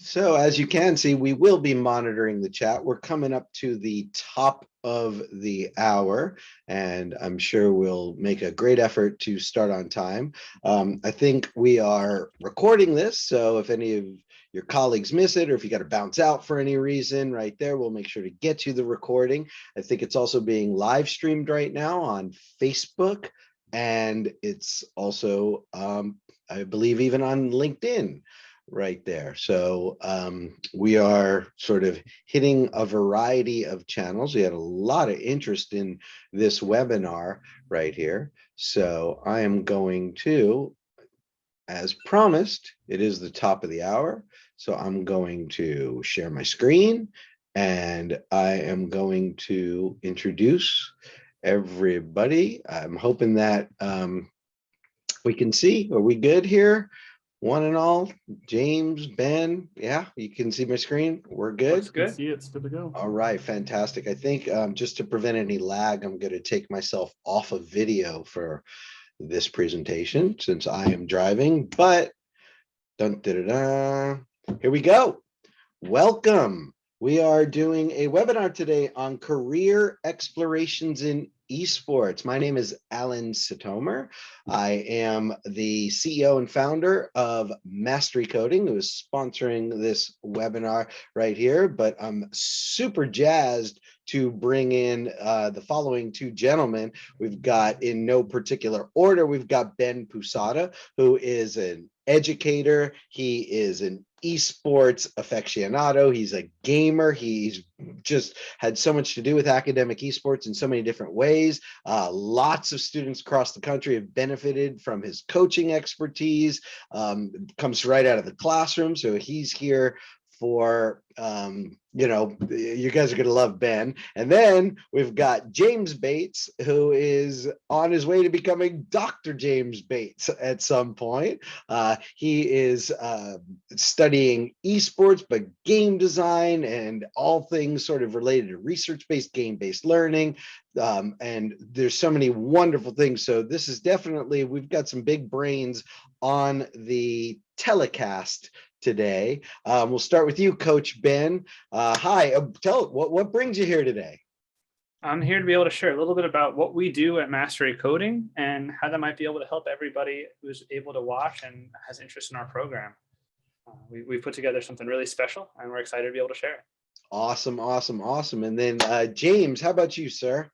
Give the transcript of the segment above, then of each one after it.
So as you can see, we will be monitoring the chat. We're coming up to the top of the hour, and I'm sure we'll make a great effort to start on time. I think we are recording this, so if any of your colleagues miss it, or if you got to bounce out for any reason right there, we'll make sure to get you the recording. I think it's also being live streamed right now on Facebook, and it's also, I believe, even on LinkedIn right there. So we are sort of hitting a variety of channels. We had a lot of interest in this webinar right here. So I am going to, as promised, it is the top of the hour. So I'm going to share my screen and I am going to introduce everybody. I'm hoping that we can see. Are we good here? One and all, James, Ben, yeah, you can see my screen. We're good. Looks good. See, it's good to go. All right, fantastic. I think just to prevent any lag, I'm going to take myself off of video for this presentation since I am driving. But dun, da, da, da. Here we go. Welcome. We are doing a webinar today on career explorations in esports. My name is Alan Sitomer. I am the CEO and founder of Mastery Coding, who is sponsoring this webinar right here. But I'm super jazzed to bring in the following two gentlemen. We've got, in no particular order, we've got Ben Pusada, who is an educator. He is an esports aficionado. He's a gamer. He's just had so much to do with academic esports in so many different ways. Lots of students across the country have benefited from his coaching expertise. Comes right out of the classroom. So he's here for, you guys are going to love Ben. And then we've got James Bates, who is on his way to becoming Dr. James Bates at some point. He is studying esports, but game design and all things sort of related to research-based, game-based learning. And there's so many wonderful things. So this is definitely, we've got some big brains on the telecast today. We'll start with you, Coach Ben. Hi, tell what brings you here today? I'm here to be able to share a little bit about what we do at Mastery Coding and how that might be able to help everybody who's able to watch and has interest in our program. We put together something really special and we're excited to be able to share it. Awesome, awesome, awesome. And then James, how about you, sir?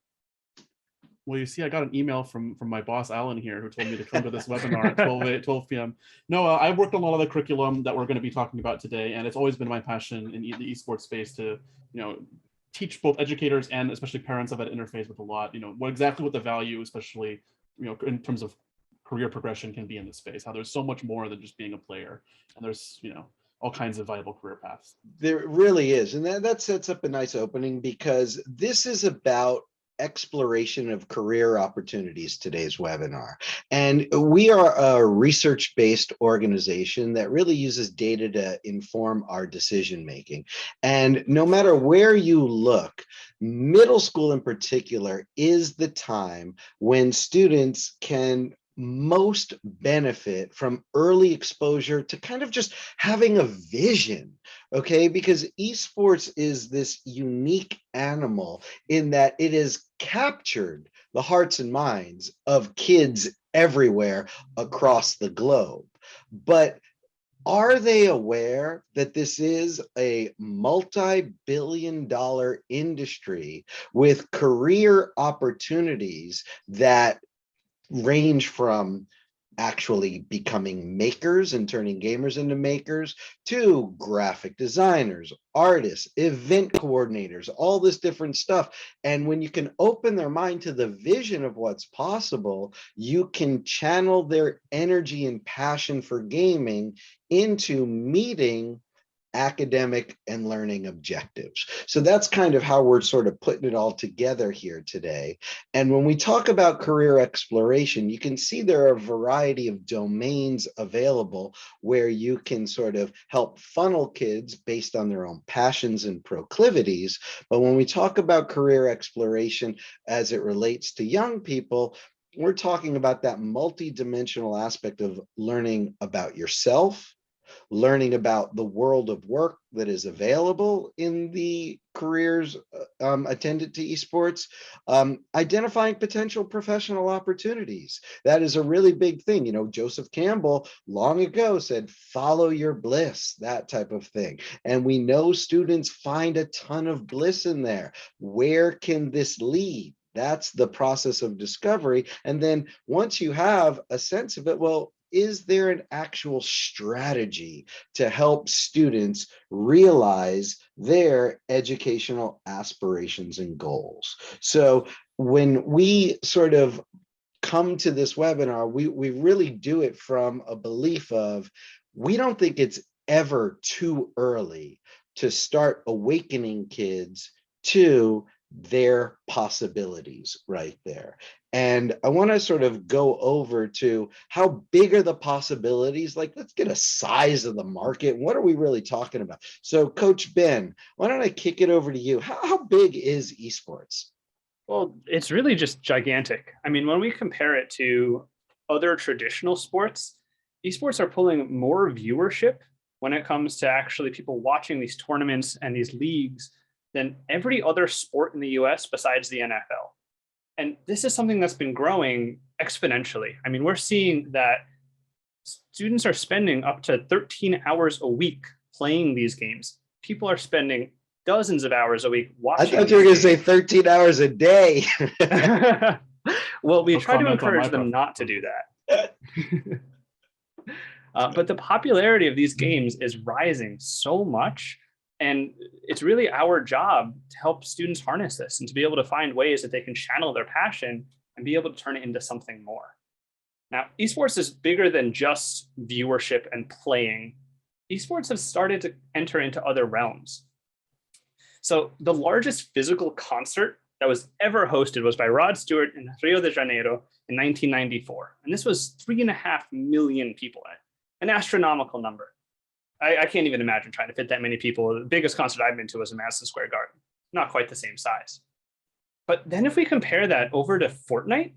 Well, you see, I got an email from my boss, Alan, here, who told me to come to this webinar at 12 p.m. No, I've worked on a lot of the curriculum that we're going to be talking about today, and it's always been my passion in the esports space to, teach both educators and especially parents I've had interface with a lot, what the value, especially, in terms of career progression can be in this space, how there's so much more than just being a player, and there's, all kinds of viable career paths. There really is, and that sets up a nice opening because this is about exploration of career opportunities, today's webinar. And we are a research-based organization that really uses data to inform our decision making. And no matter where you look, middle school in particular is the time when students can most benefit from early exposure to kind of just having a vision, okay? Because esports is this unique animal in that it has captured the hearts and minds of kids everywhere across the globe. But are they aware that this is a multi-billion-dollar industry with career opportunities that range from actually becoming makers and turning gamers into makers to graphic designers, artists, event coordinators, all this different stuff. And when you can open their mind to the vision of what's possible, you can channel their energy and passion for gaming into meeting academic and learning objectives. So that's kind of how we're sort of putting it all together here today. And when we talk about career exploration, you can see there are a variety of domains available where you can sort of help funnel kids based on their own passions and proclivities. But when we talk about career exploration as it relates to young people, we're talking about that multidimensional aspect of learning about yourself, learning about the world of work that is available in the careers attendant to esports, identifying potential professional opportunities. That is a really big thing. You know, Joseph Campbell long ago said, follow your bliss, that type of thing. And we know students find a ton of bliss in there. Where can this lead? That's the process of discovery. And then once you have a sense of it, well, is there an actual strategy to help students realize their educational aspirations and goals? So when we sort of come to this webinar, we really do it from a belief of, we don't think it's ever too early to start awakening kids to their possibilities right there. And I want to sort of go over to how big are the possibilities? Like, let's get a size of the market. What are we really talking about? So Coach Ben, why don't I kick it over to you? How big is esports? Well, it's really just gigantic. I mean, when we compare it to other traditional sports, esports are pulling more viewership when it comes to actually people watching these tournaments and these leagues than every other sport in the US besides the NFL. And this is something that's been growing exponentially. I mean, we're seeing that students are spending up to 13 hours a week playing these games. People are spending dozens of hours a week I watching. thought you were going to say 13 hours a day. Well, we No try to comment on my encourage them not to do that. But the popularity of these games is rising so much. And it's really our job to help students harness this and to be able to find ways that they can channel their passion and be able to turn it into something more. Now, esports is bigger than just viewership and playing. Esports have started to enter into other realms. So the largest physical concert that was ever hosted was by Rod Stewart in Rio de Janeiro in 1994. And this was 3.5 million people in it, an astronomical number. I can't even imagine trying to fit that many people. The biggest concert I've been to was in Madison Square Garden. Not quite the same size. But then if we compare that over to Fortnite,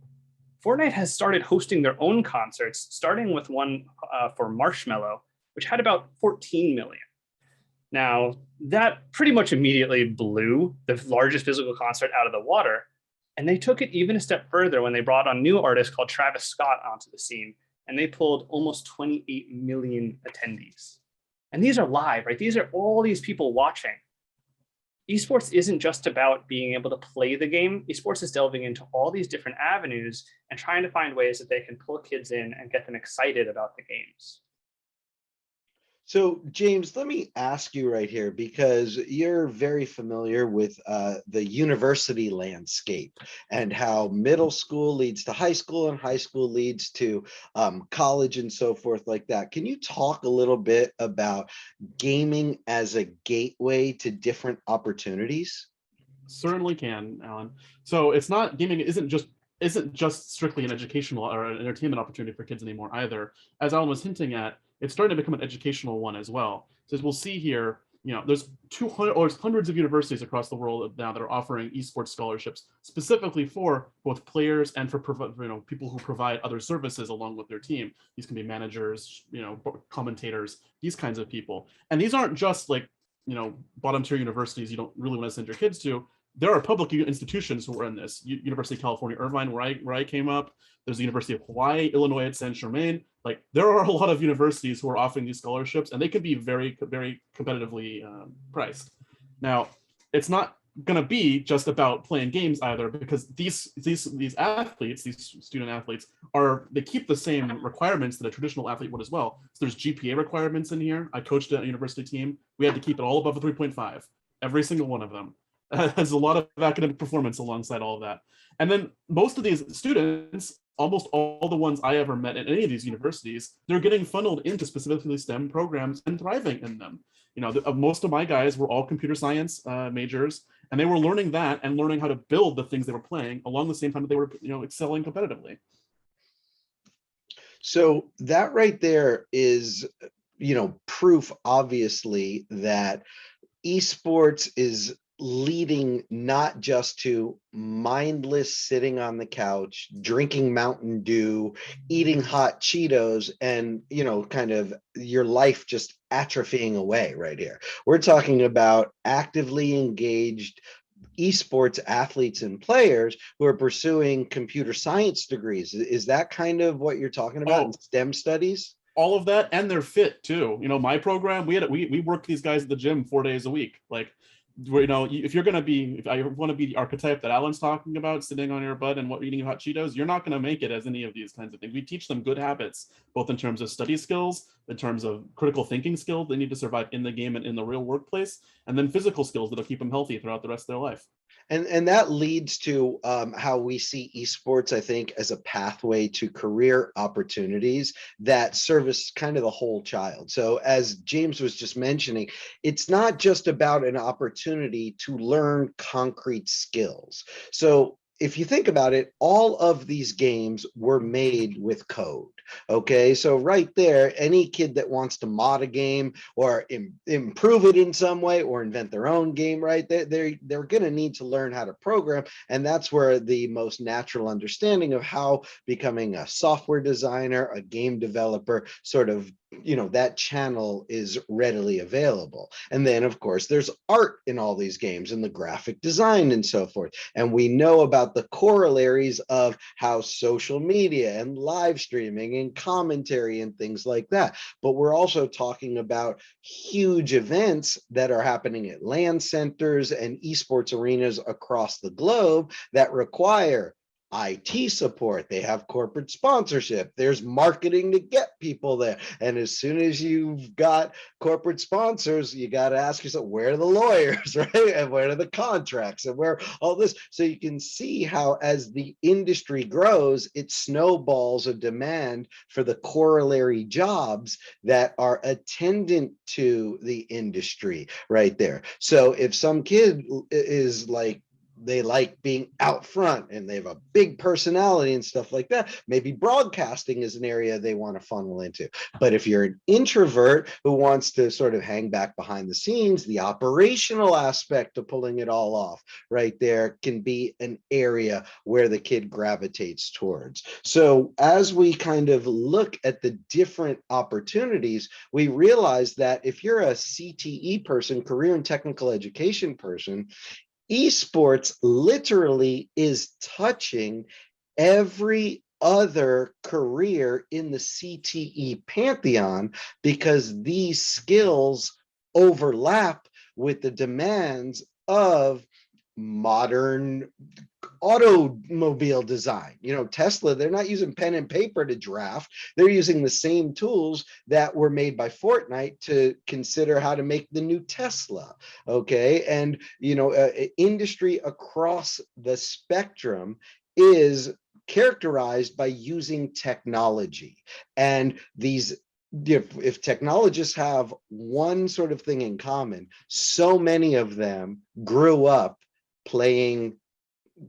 Fortnite has started hosting their own concerts, starting with one for Marshmello, which had about 14 million. Now, that pretty much immediately blew the largest physical concert out of the water. And they took it even a step further when they brought on a new artist called Travis Scott onto the scene. And they pulled almost 28 million attendees. And these are live, right? These are all these people watching. Esports isn't just about being able to play the game. Esports is delving into all these different avenues and trying to find ways that they can pull kids in and get them excited about the games. So, James, let me ask you right here, because you're very familiar with the university landscape and how middle school leads to high school and high school leads to college and so forth like that. Can you talk a little bit about gaming as a gateway to different opportunities? Certainly can, Alan. So it's not, gaming isn't just strictly an educational or an entertainment opportunity for kids anymore either. As Alan was hinting at, it's starting to become an educational one as well. So as we'll see here, there's 200 or hundreds of universities across the world now that are offering esports scholarships specifically for both players and for people who provide other services along with their team. These can be managers, commentators, these kinds of people. And these aren't just like, bottom tier universities you don't really want to send your kids to. There are public institutions who are in this. University of California, Irvine, where I came up. There's the University of Hawaii, Illinois at Saint Germain. Like, there are a lot of universities who are offering these scholarships, and they can be very, very competitively priced. Now, it's not going to be just about playing games either, because these athletes, these student athletes, they keep the same requirements that a traditional athlete would as well. So there's GPA requirements in here. I coached a university team. We had to keep it all above a 3.5, every single one of them. Has a lot of academic performance alongside all of that. And then most of these students, almost all the ones I ever met at any of these universities, they're getting funneled into specifically STEM programs and thriving in them. Most of my guys were all computer science majors, and they were learning that and learning how to build the things they were playing along the same time that they were, excelling competitively. So that right there is, proof, obviously, that esports is leading not just to mindless sitting on the couch, drinking Mountain Dew, eating hot Cheetos, and, kind of your life just atrophying away right here. We're talking about actively engaged esports athletes and players who are pursuing computer science degrees. Is that kind of what you're talking about in STEM studies? All of that, and they're fit too. My program, we work these guys at the gym 4 days a week. Like, if you're gonna be, if I want to be the archetype that Alan's talking about, sitting on your butt and eating hot Cheetos, you're not gonna make it as any of these kinds of things. We teach them good habits, both in terms of study skills, in terms of critical thinking skills they need to survive in the game and in the real workplace, and then physical skills that'll keep them healthy throughout the rest of their life. And that leads to how we see esports, I think, as a pathway to career opportunities that service kind of the whole child. So as James was just mentioning, it's not just about an opportunity to learn concrete skills. So if you think about it, all of these games were made with code. Okay, so right there, any kid that wants to mod a game or improve it in some way or invent their own game, right, they're going to need to learn how to program. And that's where the most natural understanding of how becoming a software designer, a game developer, sort of, that channel is readily available. And then, of course, there's art in all these games and the graphic design and so forth. And we know about the corollaries of how social media and live streaming and commentary and things like that. But we're also talking about huge events that are happening at LAN centers and esports arenas across the globe that require IT support. They have corporate sponsorship. There's marketing to get people there. And as soon as you've got corporate sponsors, you got to ask yourself, where are the lawyers, right? And where are the contracts and where all this? So you can see how as the industry grows, it snowballs a demand for the corollary jobs that are attendant to the industry right there. So if some kid is like, they like being out front and they have a big personality and stuff like that, maybe broadcasting is an area they want to funnel into. But if you're an introvert who wants to sort of hang back behind the scenes, the operational aspect of pulling it all off right there can be an area where the kid gravitates towards. So as we kind of look at the different opportunities, we realize that if you're a CTE person, career and technical education person, esports literally is touching every other career in the CTE pantheon because these skills overlap with the demands of modern automobile design. Tesla, they're not using pen and paper to draft. They're using the same tools that were made by Fortnite to consider how to make the new Tesla. Okay. And, industry across the spectrum is characterized by using technology. And these, if technologists have one sort of thing in common, so many of them grew up playing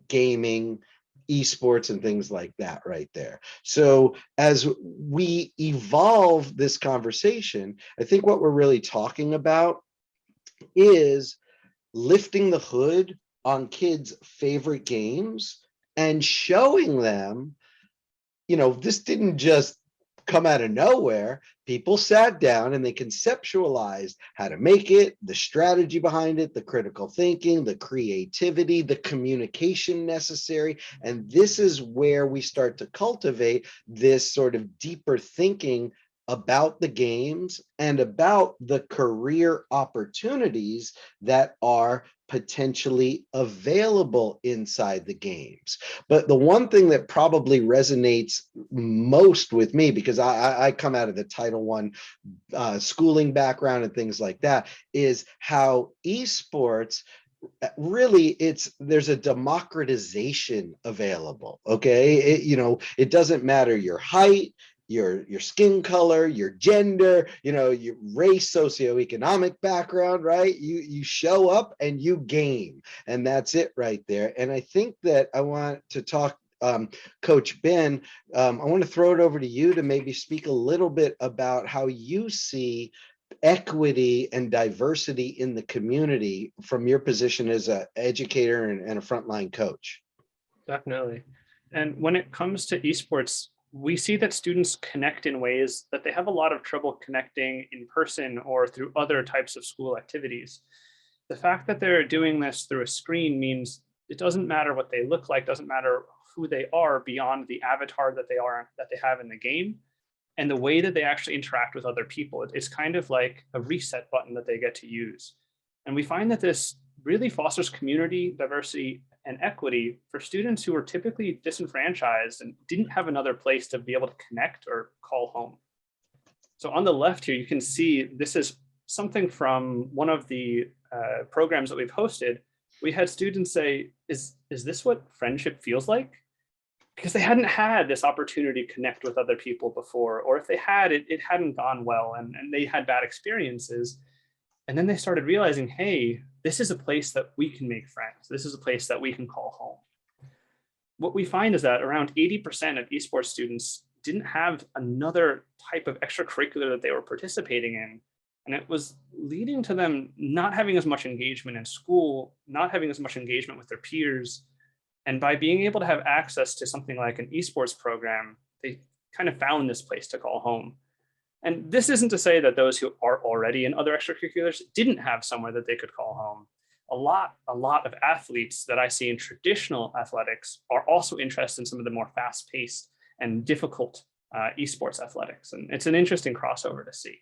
gaming, esports, and things like that right there. So as we evolve this conversation, I think what we're really talking about is lifting the hood on kids' favorite games and showing them, this didn't just come out of nowhere. People sat down and they conceptualized how to make it, the strategy behind it, the critical thinking, the creativity, the communication necessary. And this is where we start to cultivate this sort of deeper thinking about the games and about the career opportunities that are potentially available inside the games. But the one thing that probably resonates most with me, because I come out of the Title I schooling background and things like that, is how esports really there's a democratization available. Okay, it doesn't matter your height, your skin color, your gender, your race, socioeconomic background, right? You show up and you game, and that's it right there. And I think that I want to talk, Coach Ben, I want to throw it over to you to maybe speak a little bit about how you see equity and diversity in the community from your position as an educator and a frontline coach? Definitely. And when it comes to esports, we see that students connect in ways that they have a lot of trouble connecting in person or through other types of school activities. The fact that they're doing this through a screen means it doesn't matter what they look like, doesn't matter who they are beyond the avatar that they have in the game, and the way that they actually interact with other people. It's kind of like a reset button that they get to use. And we find that this really fosters community, diversity, and equity for students who are typically disenfranchised and didn't have another place to be able to connect or call home. So on the left here, you can see this is something from one of the programs that we've hosted. We had students say, is this what friendship feels like? Because they hadn't had this opportunity to connect with other people before, or if they had, it hadn't gone well and they had bad experiences. And then they started realizing, hey, this is a place that we can make friends. This is a place that we can call home. What we find is that around 80% of esports students didn't have another type of extracurricular that they were participating in. And it was leading to them not having as much engagement in school, not having as much engagement with their peers. And by being able to have access to something like an esports program, they kind of found this place to call home. And this isn't to say that those who are already in other extracurriculars didn't have somewhere that they could call home. A lot of athletes that I see in traditional athletics are also interested in some of the more fast-paced and difficult esports athletics. And it's an interesting crossover to see.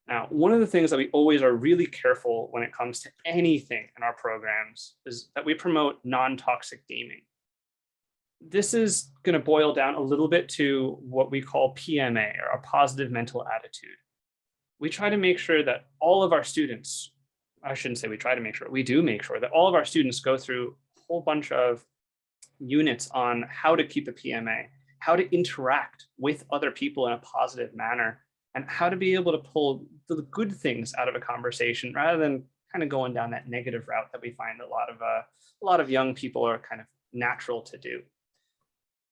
Now, one of the things that we always are really careful when it comes to anything in our programs is that we promote non-toxic gaming. This is going to boil down a little bit to what we call PMA, or a positive mental attitude. We try to make sure that all of our students, I shouldn't say we try to make sure, we do make sure that all of our students go through a whole bunch of units on how to keep a PMA, how to interact with other people in a positive manner, and how to be able to pull the good things out of a conversation rather than kind of going down that negative route that we find a lot of young people are kind of natural to do.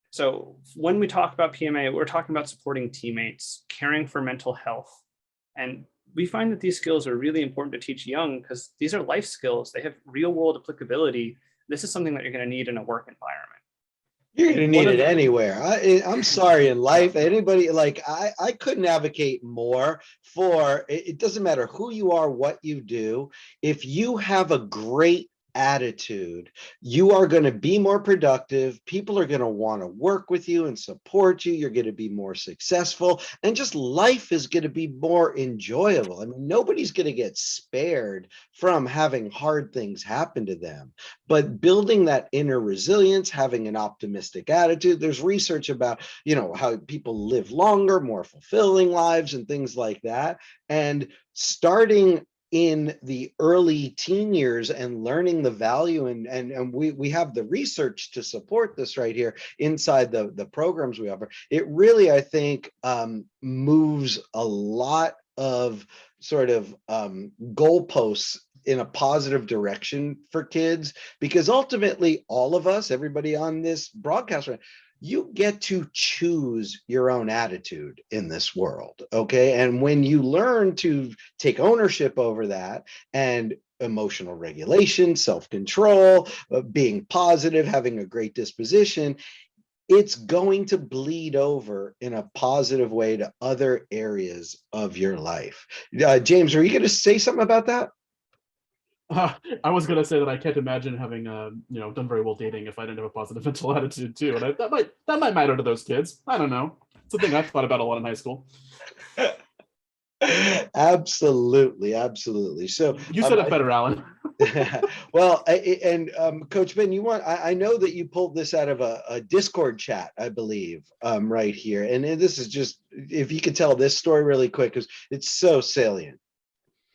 So when we talk about PMA, we're talking about supporting teammates, caring for mental health. And we find that these skills are really important to teach young because these are life skills. They have real world applicability. This is something that you're going to need in a work environment. You're going to need it anywhere. I'm sorry, in life, anybody, like I couldn't advocate more for, it doesn't matter who you are, what you do. If you have a great attitude, you are going to be more productive. People are going to want to work with you and support you. You're going to be more successful, and just life is going to be more enjoyable. I mean, nobody's going to get spared from having hard things happen to them, but building that inner resilience, having an optimistic attitude. There's research about, how people live longer, more fulfilling lives and things like that. And starting in the early teen years and learning the value, and we have the research to support this right here inside the programs we offer. It really, I think, moves a lot of sort of goalposts in a positive direction for kids, because ultimately all of us, everybody on this broadcast, you get to choose your own attitude in this world, okay? And when you learn to take ownership over that, and emotional regulation, self-control, being positive, having a great disposition, it's going to bleed over in a positive way to other areas of your life. James, are you going to say something about that? I was going to say that I can't imagine having, done very well dating if I didn't have a positive mental attitude too, and that might matter to those kids. I don't know. It's a thing I've thought about a lot in high school. Absolutely. So you said it better, Alan. Well, Coach Ben, I know that you pulled this out of a Discord chat, I believe, right here, and this is just, if you could tell this story really quick, because it's so salient.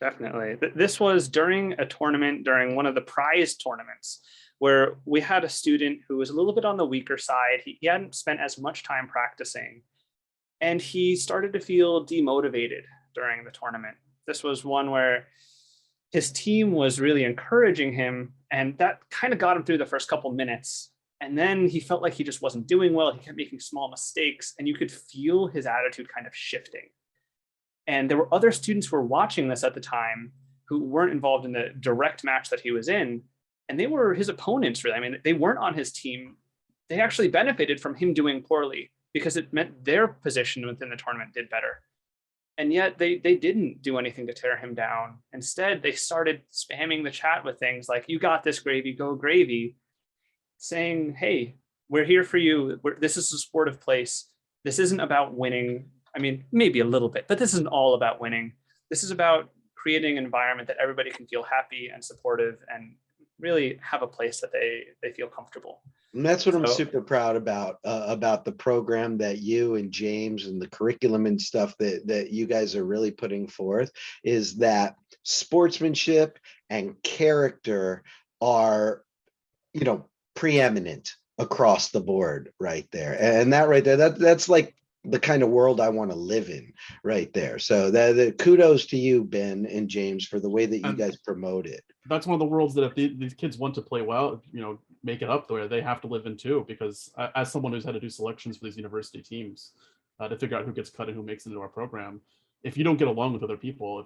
Definitely. This was during a tournament, during one of the prize tournaments, where we had a student who was a little bit on the weaker side. He hadn't spent as much time practicing, and he started to feel demotivated during the tournament. This was one where his team was really encouraging him, and that kind of got him through the first couple minutes. And then he felt like he just wasn't doing well. He kept making small mistakes, and you could feel his attitude kind of shifting. And there were other students who were watching this at the time who weren't involved in the direct match that he was in. And they were his opponents, really. I mean, they weren't on his team. They actually benefited from him doing poorly because it meant their position within the tournament did better. And yet they didn't do anything to tear him down. Instead, they started spamming the chat with things like, "You got this, Gravy, go Gravy," saying, "Hey, we're here for you. This is a sportive place. This isn't about winning. I mean, maybe a little bit, but this isn't all about winning. This is about creating an environment that everybody can feel happy and supportive and really have a place that they feel comfortable." And that's what I'm So- super proud about the program that you and James and the curriculum and stuff that you guys are really putting forth, is that sportsmanship and character are, you know, preeminent across the board right there. And that right there, that's like the kind of world I want to live in right there. So that kudos to you, Ben and James, for the way that you guys promote it. That's one of the worlds that if these kids want to play well, you know, make it up there, they have to live in too. Because as someone who's had to do selections for these university teams to figure out who gets cut and who makes it into our program, if you don't get along with other people,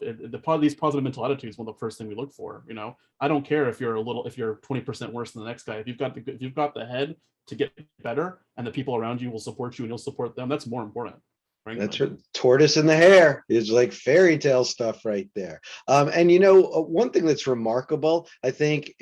these positive mental attitudes, one of the first thing we look for. You know, I don't care if you're 20% worse than the next guy. If you've got the head to get better, and the people around you will support you and you'll support them, that's more important. Frankly. That's right. Tortoise in the hare is like fairy tale stuff right there. And you know, one thing that's remarkable, I think,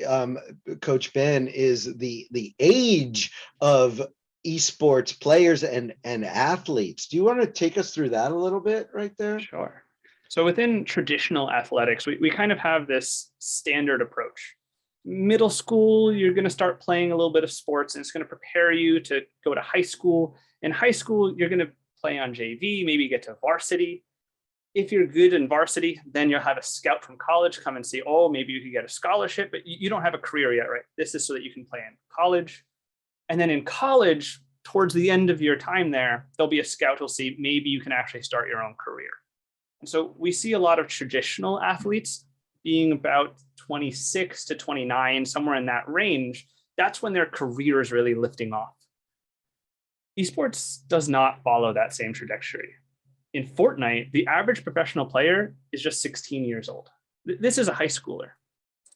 Coach Ben, is the age of esports players and athletes. Do you want to take us through that a little bit right there? Sure. So within traditional athletics, we kind of have this standard approach. Middle school, you're going to start playing a little bit of sports, and it's going to prepare you to go to high school. In high school, you're going to play on JV, maybe get to varsity. If you're good in varsity, then you'll have a scout from college come and say, "Oh, maybe you could get a scholarship," but you don't have a career yet, right? This is so that you can play in college. And then in college, towards the end of your time there, there'll be a scout who'll see maybe you can actually start your own career. And so we see a lot of traditional athletes being about 26 to 29, somewhere in that range. That's when their career is really lifting off. Esports does not follow that same trajectory. In Fortnite, the average professional player is just 16 years old. This is a high schooler.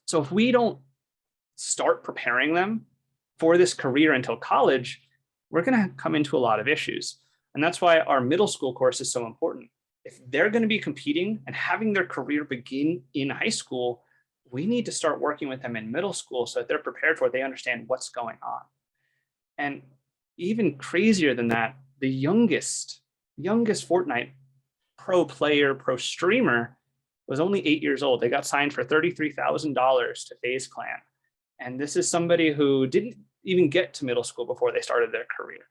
So if we don't start preparing them for this career until college, we're going to come into a lot of issues. And that's why our middle school course is so important. If they're going to be competing and having their career begin in high school, we need to start working with them in middle school so that they're prepared for it. They understand what's going on. And even crazier than that, the youngest Fortnite pro player, pro streamer was only 8 years old. They got signed for $33,000 to FaZe Clan. And this is somebody who didn't even get to middle school before they started their career.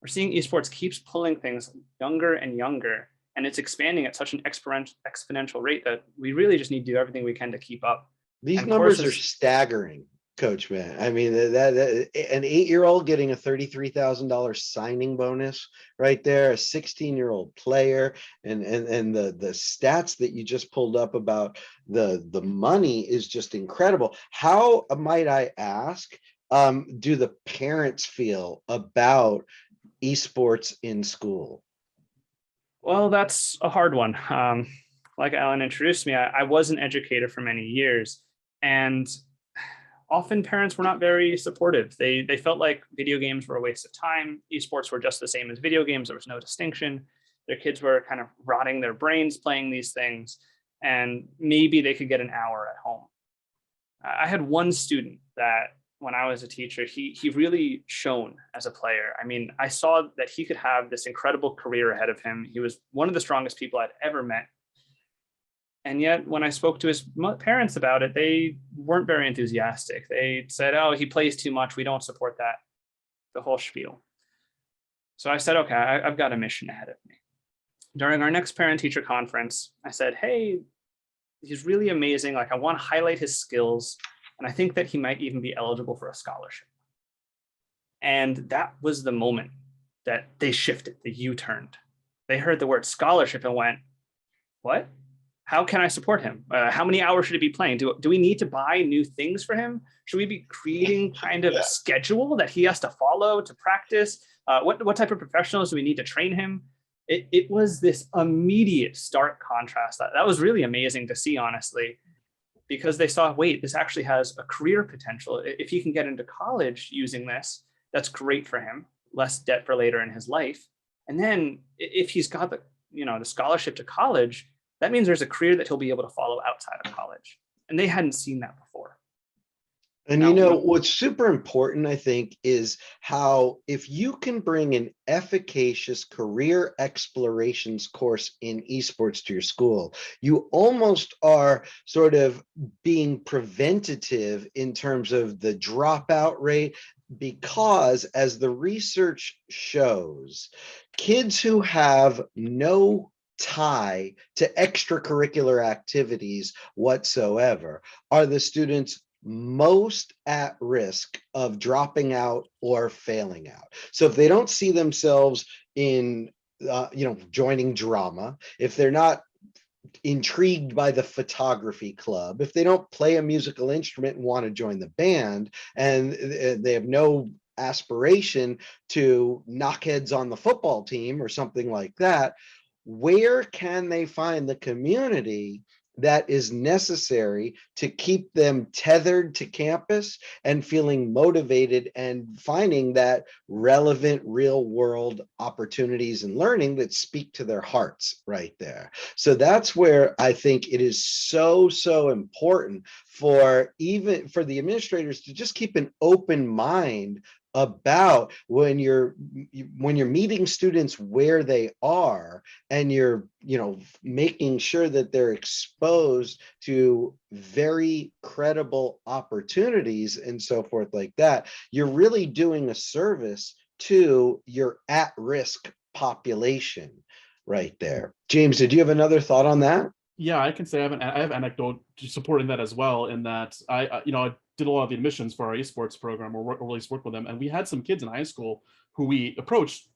We're seeing esports keeps pulling things younger and younger, and it's expanding at such an exponential rate that we really just need to do everything we can to keep up. These And numbers are courses- staggering, Coach Ben. I mean, that an 8-year-old getting a $33,000 signing bonus right there, a 16-year-old player, and the stats that you just pulled up about the money is just incredible. How, might I ask, do the parents feel about esports in school? Well, that's a hard one. Like Alan introduced me, I was an educator for many years, and often parents were not very supportive. They felt like video games were a waste of time. Esports were just the same as video games. There was no distinction. Their kids were kind of rotting their brains playing these things, and maybe they could get an hour at home. I had one student that when I was a teacher, he really shone as a player. I mean, I saw that he could have this incredible career ahead of him. He was one of the strongest people I'd ever met. And yet when I spoke to his parents about it, they weren't very enthusiastic. They said, "Oh, he plays too much. We don't support that," the whole spiel. So I said, okay, I've got a mission ahead of me. During our next parent-teacher conference, I said, "Hey, he's really amazing. Like, I want to highlight his skills. And I think that he might even be eligible for a scholarship." And that was the moment that they shifted, the U-turned. They heard the word scholarship and went, "What? How can I support him? How many hours should he be playing? Do we need to buy new things for him? Should we be creating kind of a schedule that he has to follow to practice? What type of professionals do we need to train him?" it was this immediate stark contrast. That was really amazing to see, honestly, because they saw, wait, this actually has a career potential. If he can get into college using this, that's great for him, less debt for later in his life. And then if he's got the scholarship to college, that means there's a career that he'll be able to follow outside of college. And they hadn't seen that before. And Now, what's super important, I think, is how if you can bring an efficacious career explorations course in esports to your school, you almost are sort of being preventative in terms of the dropout rate, because as the research shows, kids who have no tie to extracurricular activities whatsoever are the students most at risk of dropping out or failing out. So if they don't see themselves in, joining drama, if they're not intrigued by the photography club, if they don't play a musical instrument and want to join the band, and they have no aspiration to knock heads on the football team or something like that, where can they find the community that is necessary to keep them tethered to campus and feeling motivated and finding that relevant real world opportunities and learning that speak to their hearts right there? So that's where I think it is so important for the administrators to just keep an open mind about when you're meeting students where they are, and you're making sure that they're exposed to very credible opportunities and so forth like that. You're really doing a service to your at-risk population right there. James, did you have another thought on that? Yeah, I can say I have anecdote supporting that as well, in that I did a lot of the admissions for our esports program, or at least worked with them, and we had some kids in high school who we approached,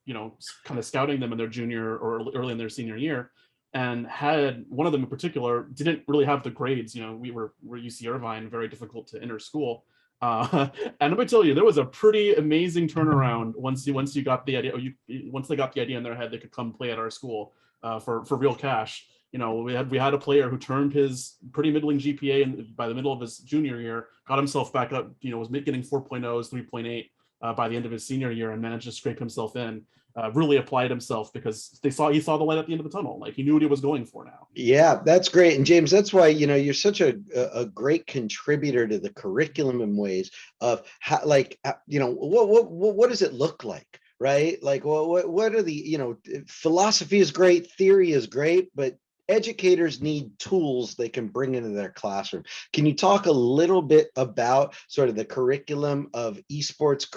kind of scouting them in their junior or early in their senior year, and had one of them in particular didn't really have the grades. We're UC Irvine, very difficult to enter school. And let me tell you, there was a pretty amazing turnaround once you got the idea, once they got the idea in their head they could come play at our school for real cash. We had a player who turned his pretty middling GPA, and by the middle of his junior year, got himself back up. Was getting 4.0s, 3.8 by the end of his senior year, and managed to scrape himself in. Really applied himself because he saw the light at the end of the tunnel. Like, he knew what he was going for now. Yeah, that's great. And James, that's why you're such a great contributor to the curriculum in ways of how, what does it look like, right? Like, what are the philosophy is great, theory is great, but educators need tools they can bring into their classroom. Can you talk a little bit about sort of the curriculum of esports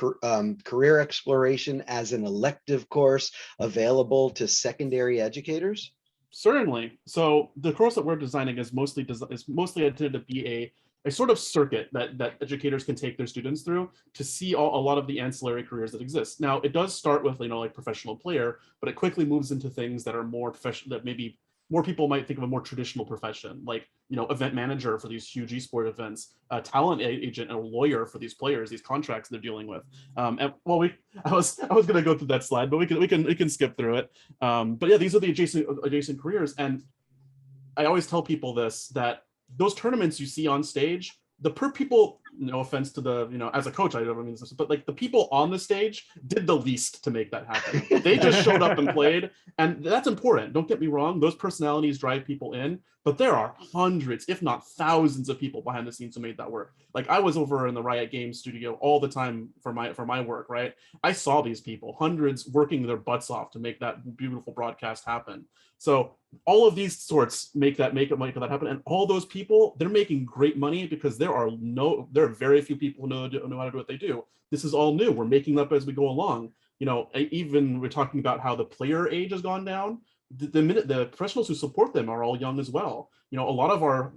career exploration as an elective course available to secondary educators? Certainly. So the course that we're designing is mostly intended to be a sort of circuit that educators can take their students through to see a lot of the ancillary careers that exist. Now, it does start with like professional player, but it quickly moves into things that are more professional, that maybe more people might think of a more traditional profession, like event manager for these huge esport events, talent agent, and a lawyer for these players, these contracts they're dealing with. I was going to go through that slide, but we can skip through it. But yeah, these are the adjacent careers, and I always tell people this, that those tournaments you see on stage, the people, no offense to the, as a coach, I don't mean this, but like the people on the stage did the least to make that happen. They just showed up and played, and that's important. Don't get me wrong; those personalities drive people in, but there are hundreds, if not thousands, of people behind the scenes who made that work. Like, I was over in the Riot Games studio all the time for my work, right? I saw these people, hundreds, working their butts off to make that beautiful broadcast happen. So all of these sorts make that happen, and all those people, they're making great money because there are very few people who know how to do what they do. This is all new. We're making up as we go along. Even we're talking about how the player age has gone down. The professionals who support them are all young as well. A lot of our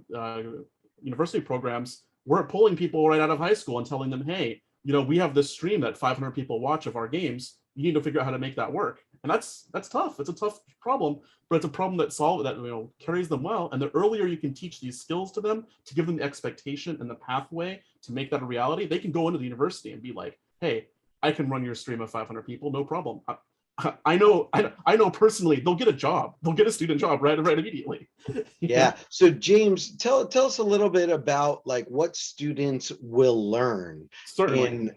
university programs, we're pulling people right out of high school and telling them, hey, we have this stream that 500 people watch of our games. You need to figure out how to make that work. And that's tough. It's a tough problem, but it's a problem that carries them well. And the earlier you can teach these skills to them, to give them the expectation and the pathway to make that a reality, they can go into the university and be like, hey, I can run your stream of 500 people, no problem. I know personally, they'll get a job. They'll get a student job right immediately. Yeah. So James, tell us a little bit about like what students will learn Certainly. in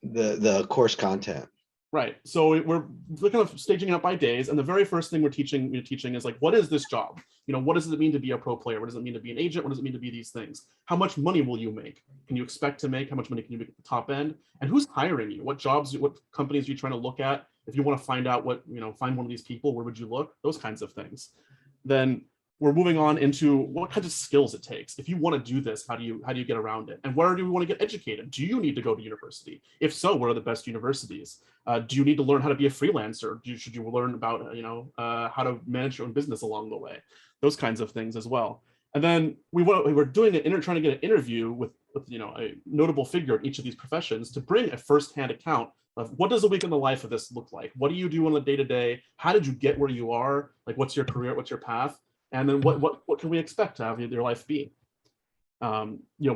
the course content. Right. So we're kind of staging it up by days, and the very first thing we're teaching is like, what is this job? What does it mean to be a pro player? What does it mean to be an agent? What does it mean to be these things? How much money will you make? Can you expect to make? How much money can you make at the top end? And who's hiring you? What jobs? What companies are you trying to look at? If you want to find out find one of these people, where would you look? Those kinds of things. Then we're moving on into what kinds of skills it takes. If you want to do this, how do you get around it? And where do you want to get educated? Do you need to go to university? If so, what are the best universities? Do you need to learn how to be a freelancer? Should you learn about how to manage your own business along the way? Those kinds of things as well. And then we were doing trying to get an interview with a notable figure in each of these professions to bring a firsthand account of what does a week in the life of this look like? What do you do on a day-to-day? How did you get where you are? Like, what's your career? What's your path? And then what can we expect to have your life be? What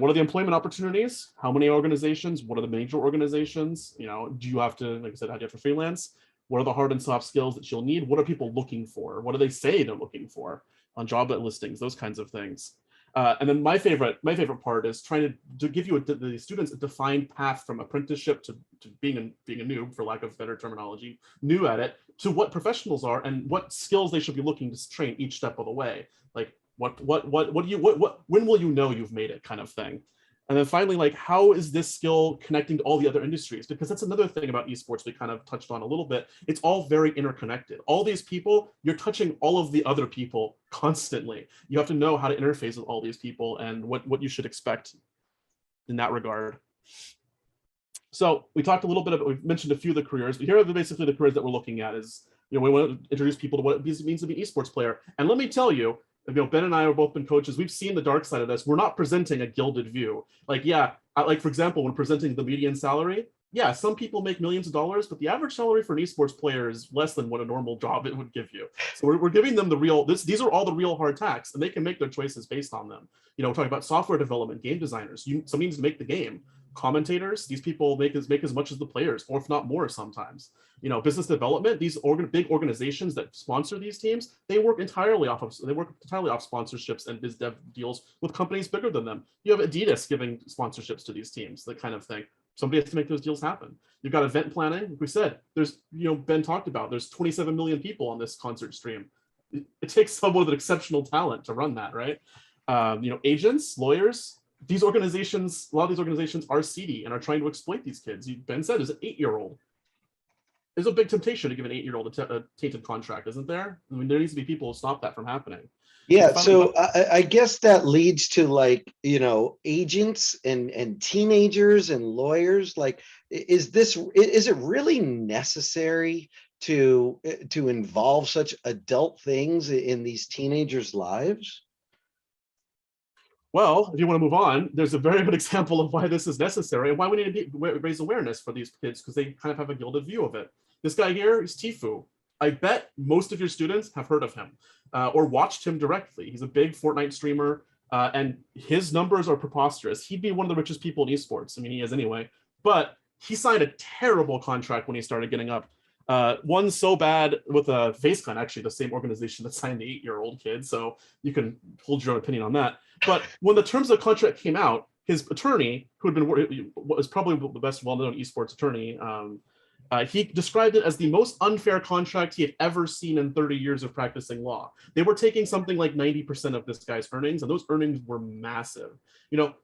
are the employment opportunities? How many organizations? What are the major organizations? Do you have to, like I said, how do you have to freelance? What are the hard and soft skills that you'll need? What are people looking for? What do they say they're looking for on job listings? Those kinds of things. And then my favorite part is trying to give you the students a defined path from apprenticeship to being a noob, for lack of better terminology, new at it, to what professionals are and what skills they should be looking to train each step of the way. Like when will you know you've made it, kind of thing. And then finally, like, how is this skill connecting to all the other industries? Because that's another thing about esports we kind of touched on a little bit. It's all very interconnected. All these people, you're touching all of the other people constantly. You have to know how to interface with all these people and what you should expect in that regard. So we talked a little bit about, we've mentioned a few of the careers, but here are basically the careers that we're looking at. Is, we want to introduce people to what it means to be an esports player. And let me tell you, Ben and I have both been coaches. We've seen the dark side of this. We're not presenting a gilded view. Like, like for example, when presenting the median salary, yeah, some people make millions of dollars, but the average salary for an esports player is less than what a normal job it would give you. So we're giving them the real, these are all the real hard facts, and they can make their choices based on them. We're talking about software development, game designers. Somebody needs to make the game. Commentators, these people make as much as the players, or if not more sometimes. Business development, these big organizations that sponsor these teams, they work entirely off sponsorships and biz dev deals with companies bigger than them. You have Adidas giving sponsorships to these teams, that kind of thing. Somebody has to make those deals happen. You've got event planning. Like we said, there's, Ben talked about, there's 27 million people on this concert stream. It takes someone with exceptional talent to run that, right? Agents, lawyers, these organizations, a lot of these organizations are seedy and are trying to exploit these kids. Ben said, there's an 8-year-old. There's a big temptation to give an 8-year-old a tainted contract, isn't there? I mean, there needs to be people who stop that from happening. Yeah, so I guess that leads to, like, agents and teenagers and lawyers. Like, is it really necessary to involve such adult things in these teenagers' lives? Well, if you want to move on, there's a very good example of why this is necessary and why we need to raise awareness for these kids, because they kind of have a gilded view of it. This guy here is Tifu. I bet most of your students have heard of him or watched him directly. He's a big Fortnite streamer, and his numbers are preposterous. He'd be one of the richest people in esports. I mean, he is anyway. But he signed a terrible contract when he started getting up. One so bad with a FaceCon, actually the same organization that signed the 8-year-old kid. So you can hold your own opinion on that. But when the terms of the contract came out, his attorney, who had been was probably the best well-known esports attorney, he described it as the most unfair contract he had ever seen in 30 years of practicing law. They were taking something like 90% of this guy's earnings, and those earnings were massive.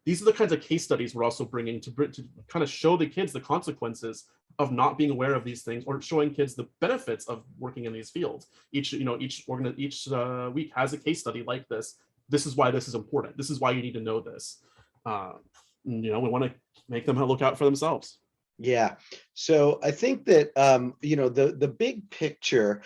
These are the kinds of case studies we're also bringing to kind of show the kids the consequences of not being aware of these things, or showing kids the benefits of working in these fields. Each week has a case study like this. This is why this is important. This is why you need to know this. We want to make them look out for themselves. Yeah. So I think that, the big picture,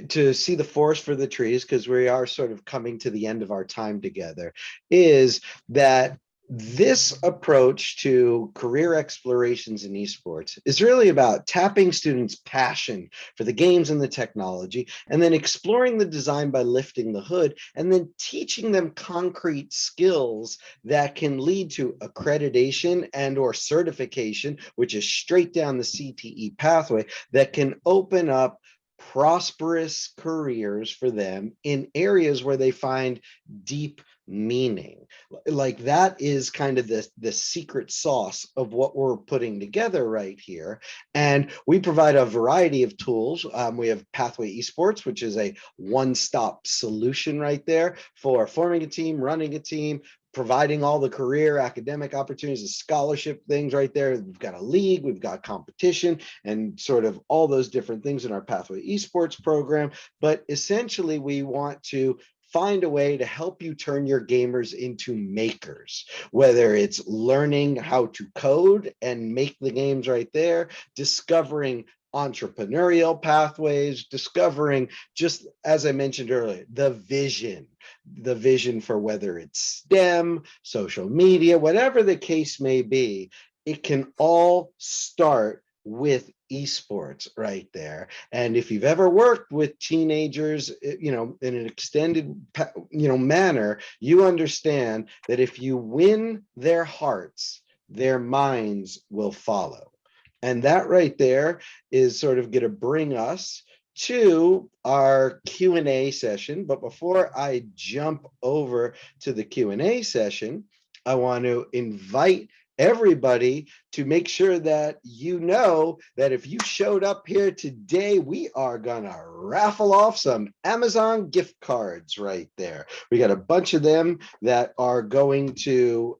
to see the forest for the trees, because we are sort of coming to the end of our time together, is that This approach to career explorations in esports is really about tapping students' passion for the games and the technology, and then exploring the design by lifting the hood, and then teaching them concrete skills that can lead to accreditation and or certification, which is straight down the CTE pathway, that can open up prosperous careers for them in areas where they find deep meaning. Like that is kind of the secret sauce of what we're putting together right here. And we provide a variety of tools. We have Pathway Esports, which is a one-stop solution right there for forming a team, running a team, providing all the career academic opportunities, the scholarship things right there. We've got a league, we've got competition, and sort of all those different things in our Pathway Esports program. But essentially, we want to find a way to help you turn your gamers into makers, whether it's learning how to code and make the games right there, discovering entrepreneurial pathways, discovering, just as I mentioned earlier, the vision for whether it's STEM, social media, whatever the case may be. It can all start with esports right there. And if you've ever worked with teenagers, in an extended, manner, you understand that if you win their hearts, their minds will follow. And that right there is sort of going to bring us to our Q&A session. But before I jump over to the Q&A session, I want to invite everybody to make sure that you know that if you showed up here today, we are gonna raffle off some Amazon gift cards right there. We got a bunch of them that are going to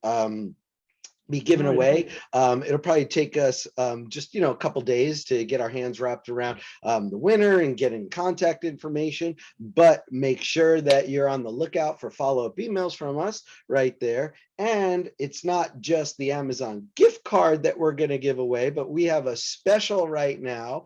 be given away. It'll probably take us just a couple days to get our hands wrapped around the winner and getting contact information, but make sure that you're on the lookout for follow-up emails from us right there. And it's not just the Amazon gift card that we're going to give away, but we have a special right now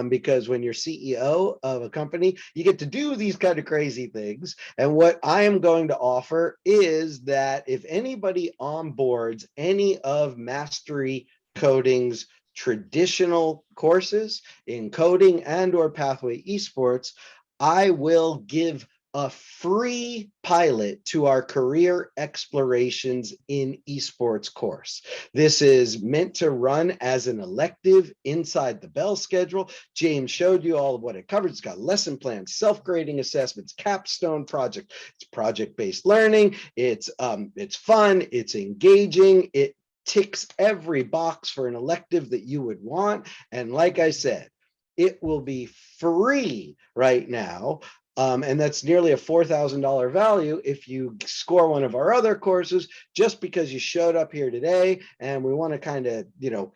because when you're CEO of a company, you get to do these kind of crazy things. And what I am going to offer is that if anybody onboards any of Mastery Coding's traditional courses in coding and or Pathway Esports, I will give a free pilot to our career explorations in esports course. This is meant to run as an elective inside the bell schedule. James showed you all of what it covers. It's got lesson plans, self-grading assessments, capstone project. It's project-based learning. It's fun. It's engaging. It ticks every box for an elective that you would want. And like I said, it will be free right now. And that's nearly a $4,000 value if you score one of our other courses, just because you showed up here today. And we want to kind of,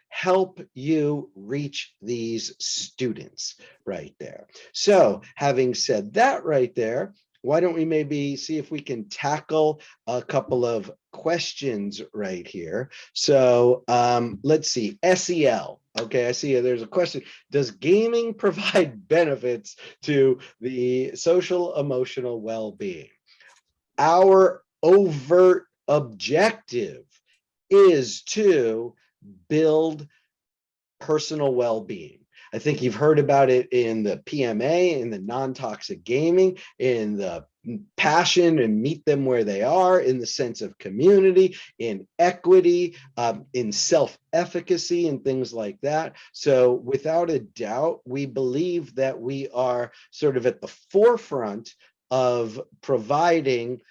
help you reach these students right there. So having said that right there, why don't we maybe see if we can tackle a couple of questions right here. So let's see, SEL. Okay, I see there's a question. Does gaming provide benefits to the social emotional well-being? Our overt objective is to build personal well-being. I think you've heard about it in the PMA, in the non-toxic gaming, in the passion and meet them where they are, in the sense of community, in equity, in self-efficacy and things like that. So without a doubt, we believe that we are sort of at the forefront of providing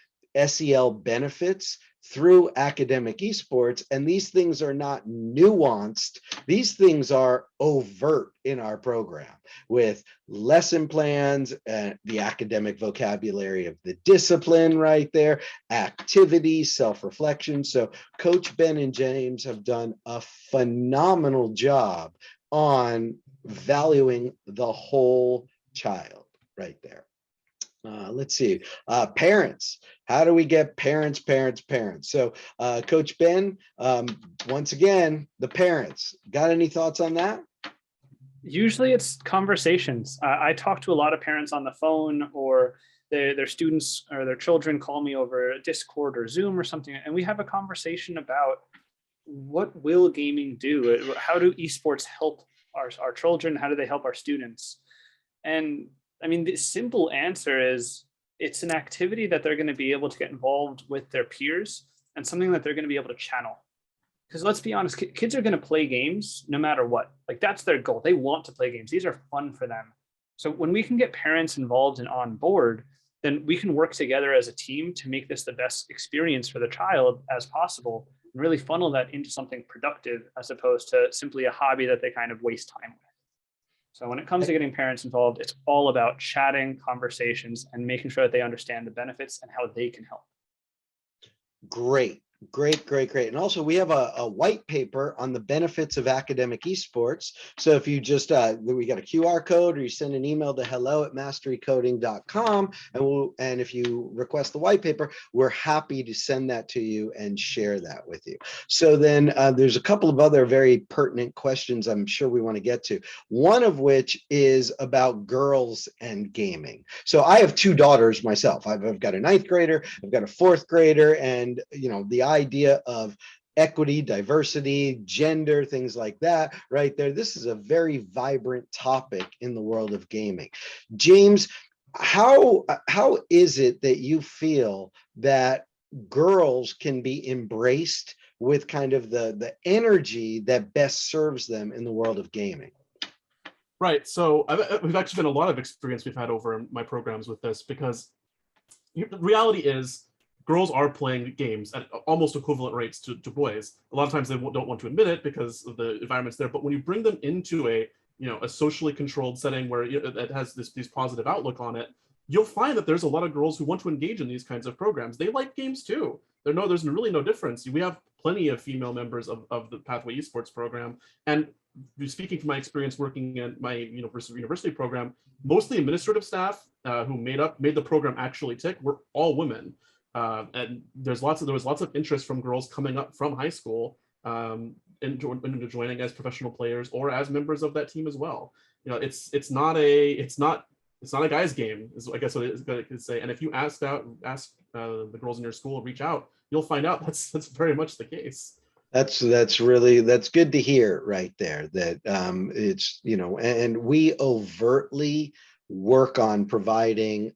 SEL benefits through academic esports. And these things are not nuanced. These things are overt in our program with lesson plans and the academic vocabulary of the discipline right there, activities, self-reflection. So Coach Ben and James have done a phenomenal job on valuing the whole child right there. Let's see, parents. How do we get parents? So Coach Ben, once again, the parents, got any thoughts on that? Usually it's conversations. I talk to a lot of parents on the phone or their students or their children call me over Discord or Zoom or something, and we have a conversation about what will gaming do? How do esports help our children? How do they help our students? And I mean, the simple answer is it's an activity that they're going to be able to get involved with their peers and something that they're going to be able to channel. Because let's be honest, kids are going to play games no matter what. Like that's their goal. They want to play games. These are fun for them. So when we can get parents involved and on board, then we can work together as a team to make this the best experience for the child as possible and really funnel that into something productive as opposed to simply a hobby that they kind of waste time with. So when it comes to getting parents involved, it's all about chatting, conversations, and making sure that they understand the benefits and how they can help. Great. Great. And also we have a white paper on the benefits of academic esports. So if you just, we got a QR code or you send an email to hello@masterycoding.com and if you request the white paper, we're happy to send that to you and share that with you. So then there's a couple of other very pertinent questions I'm sure we want to get to. One of which is about girls and gaming. So I have two daughters myself. I've got a 9th grader, I've got a 4th grader, and the idea of equity, diversity, gender, things like that right there. This is a very vibrant topic in the world of gaming. James, how is it that you feel that girls can be embraced with kind of the energy that best serves them in the world of gaming? Right. So we've actually been a lot of experience we've had over my programs with this, because the reality is girls are playing games at almost equivalent rates to boys. A lot of times they don't want to admit it because of the environments there. But when you bring them into a socially controlled setting where it has this positive outlook on it, you'll find that there's a lot of girls who want to engage in these kinds of programs. They like games too. There's really no difference. We have plenty of female members of the Pathway Esports program. And speaking from my experience working at my university program, most of the administrative staff who made the program actually tick were all women. And there was lots of interest from girls coming up from high school into joining as professional players or as members of that team as well. It's not a guy's game, is I guess what I could say. And if you ask the girls in your school, reach out, you'll find out that's very much the case. That's good to hear right there, that it's, and we overtly work on providing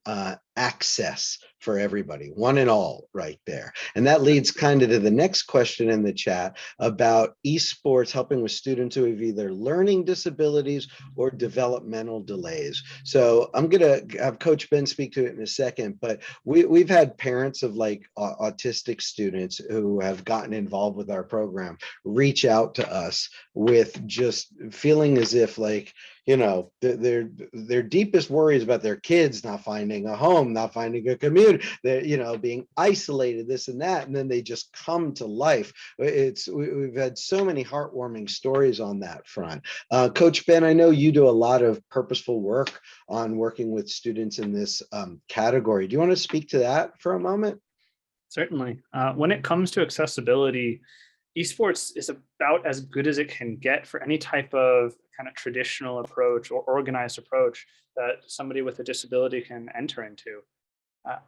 access for everybody, one and all, right there. And that leads kind of to the next question in the chat about esports helping with students who have either learning disabilities or developmental delays. So I'm gonna have Coach Ben speak to it in a second, but we've had parents of like autistic students who have gotten involved with our program reach out to us with just feeling as if like, their deepest worries about their kids not finding a home, not finding a community, they're being isolated, this and that, and then they just come to life. We've had so many heartwarming stories on that front. Coach Ben, I know you do a lot of purposeful work on working with students in this category. Do you want to speak to that for a moment? Certainly. When it comes to accessibility, esports is about as good as it can get for any type of kind of traditional approach or organized approach that somebody with a disability can enter into.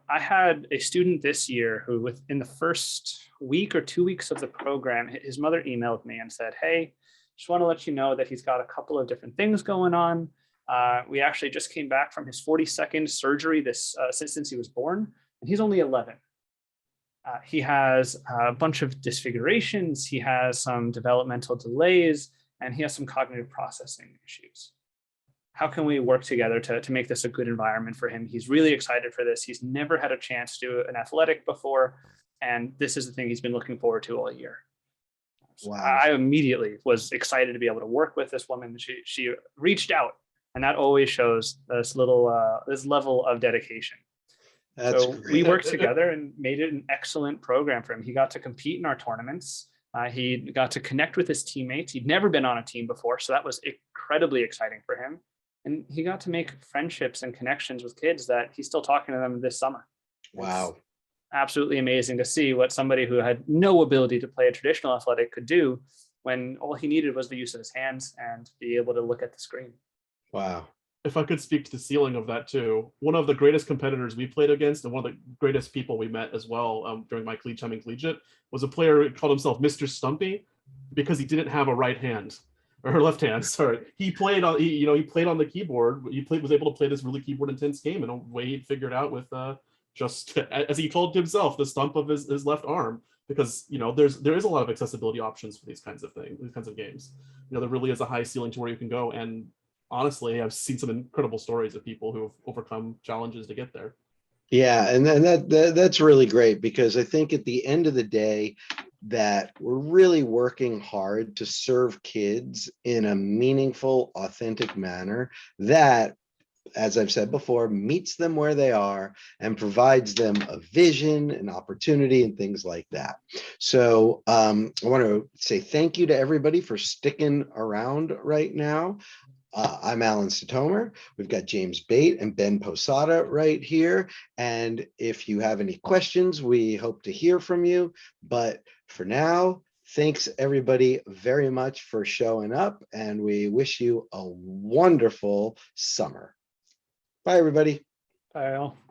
I had a student this year who within the first week or 2 weeks of the program, his mother emailed me and said, "Hey, just want to let you know that he's got a couple of different things going on. We actually just came back from his 42nd surgery since he was born, and he's only 11. He has a bunch of disfigurations, he has some developmental delays, and he has some cognitive processing issues. How can we work together to make this a good environment for him? He's really excited for this. He's never had a chance to do an athletic before, and this is the thing he's been looking forward to all year." So Wow. I immediately was excited to be able to work with this woman. She reached out, and that always shows this level of dedication. That's So great. we worked together and made it an excellent program for him. He got to compete in our tournaments. He got to connect with his teammates. He'd never been on a team before, so that was incredibly exciting for him. And he got to make friendships and connections with kids that he's still talking to them this summer. Wow. It's absolutely amazing to see what somebody who had no ability to play a traditional athletic could do when all he needed was the use of his hands and be able to look at the screen. Wow. if I could speak to the ceiling of that too, one of the greatest competitors we played against and one of the greatest people we met as well during my time in collegiate was a player who called himself Mr. Stumpy because he didn't have a right hand or left hand. Sorry, he played on he played on the keyboard. Was able to play this really keyboard intense game in a way he'd figured out with just as he called himself the stump of his left arm. Because there is a lot of accessibility options for these kinds of things, these kinds of games. There really is a high ceiling to where you can go, and honestly, I've seen some incredible stories of people who have overcome challenges to get there. Yeah, and then that's really great, because I think at the end of the day that we're really working hard to serve kids in a meaningful, authentic manner that, as I've said before, meets them where they are and provides them a vision, an opportunity, and things like that. So I want to say thank you to everybody for sticking around right now. I'm Alan Satomer. We've got James Bate and Ben Posada right here. And if you have any questions, we hope to hear from you. But for now, thanks everybody very much for showing up, and we wish you a wonderful summer. Bye, everybody. Bye all.